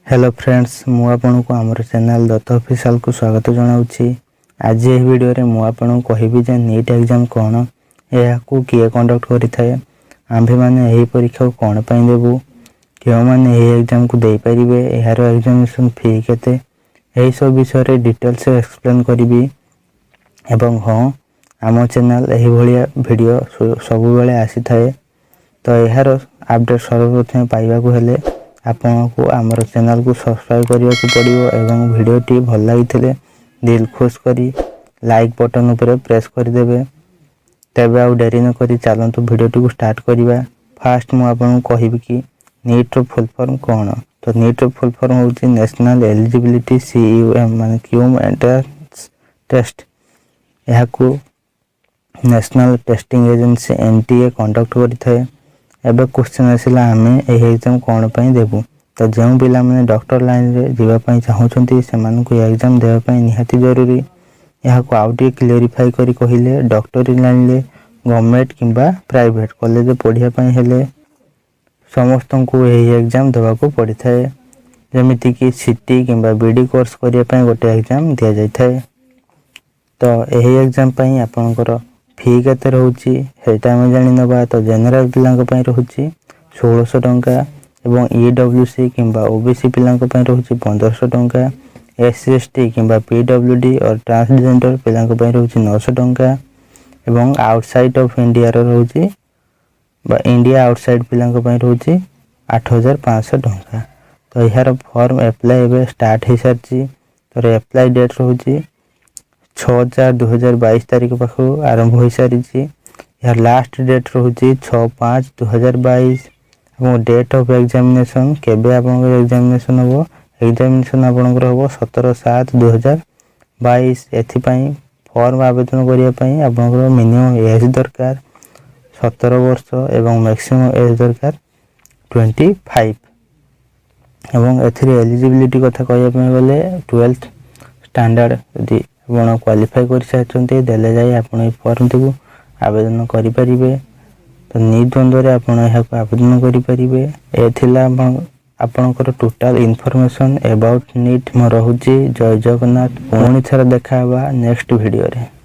Hello friends मु आपनको आमर channel Dutt official को स्वागत जनाऊँगी। आज ये वीडियो रे मु आपनको कहबी जे नीट एग्जाम कौन या किए कंडक्ट करिथाए आंभे माने एही परीक्षा को कौन पई देबू क्यों माने एही एग्जाम को देई परिबे एहार एग्जामिनेशन फी केते एही सब विषय रे डिटेल्स एक्सप्लेन करबी एवं हां आम चैनल एही भलिया वीडियो सब बेले आसी थाए तो एहार अपडेट सर्वप्रथम पाइबा को हेले आपको आमर चैनल को सब्सक्राइब करने को पड़ो एवं वीडियो टी भल लगी दिल खुश करी लाइक बटन उपर प्रेस करदे। तेबे आउ डेरी न करी चलतु वीडियो टी को स्टार्ट करवा। फास्ट मु आपको कहबी कि नीट रो फुल फॉर्म कौन। तो नीट रो फुल फॉर्म होची नेशनल एलिजिबिलिटी CUM माने क्यूम एंट्रेंस टेस्ट। यह को national testing agency NTA conduct करिथाए। एबे क्वेश्चन आसिला आमे एही एग्जाम कौन पई देबू। तो जो पिला माने डॉक्टर लाइन रे जीवा पई चाहउछंती सेमान को एग्जाम देबा पई निहाती जरूरी। यहा को आउटी क्लियरिफाई करी कहिले डॉक्टरी लाइन रे गवर्नमेंट किंबा प्राइवेट कॉलेज पढ़िया पई हेले समस्त को एही एग्जाम देबा को पड़ी थाए। जेमिति कि सिटी किंबा बीडी कोर्स करिया पई गोटे एग्जाम दिया जाय थाए। तो एही एग्जाम पई आपनकर फी केते रहउची हेटा हम जानि नबा। तो जनरल पिलांक पई रहउची 1600 टंका एवं EWC किंबा OBC पिलांक पई रहउची 1500 टंका। SC/ST किंबा PWD और ट्रांसजेंडर पिलांक पई रहउची 900 टंका एवं आउटसाइड ऑफ इंडिया रहउची बा इंडिया आउटसाइड पिलांक पई रहउची 8500 टंका। तो यार फॉर्म अप्लाई एबे स्टार्ट हे सरची। तो अप्लाई डेट रहउची 6/4/2022 तारीख पाखु आरंभ हो सारी। यार लास्ट डेट रहउची 6/5/2022 और डेट ऑफ एग्जामिनेशन केबे आपन एग्जामिनेशन हो एग्जामिनेशन आपन हो 17/7/2022। एथि पई फॉर्म आवेदन करिया पई आपन मिनिमम एज दरकार 17 वर्ष एवं मैक्सिमम एज दरकार 25 एवं एथि एलिजिबिलिटी कथा कहया पई गले 12th स्टैंडर्ड यदि आपण क्वालिफाई कर सारचंते देले जाय आपण ए फॉर्म को आवेदन करि परिबे। तो निद्वंद्व रे आपण एहा को आवेदन करि परिबे। ए थिला आपनकर टोटल इन्फॉर्मेशन अबाउट नीट म रहउची। जय जगन्नाथ। पुणी थरा देखाबा नेक्स्ट वीडियो रे।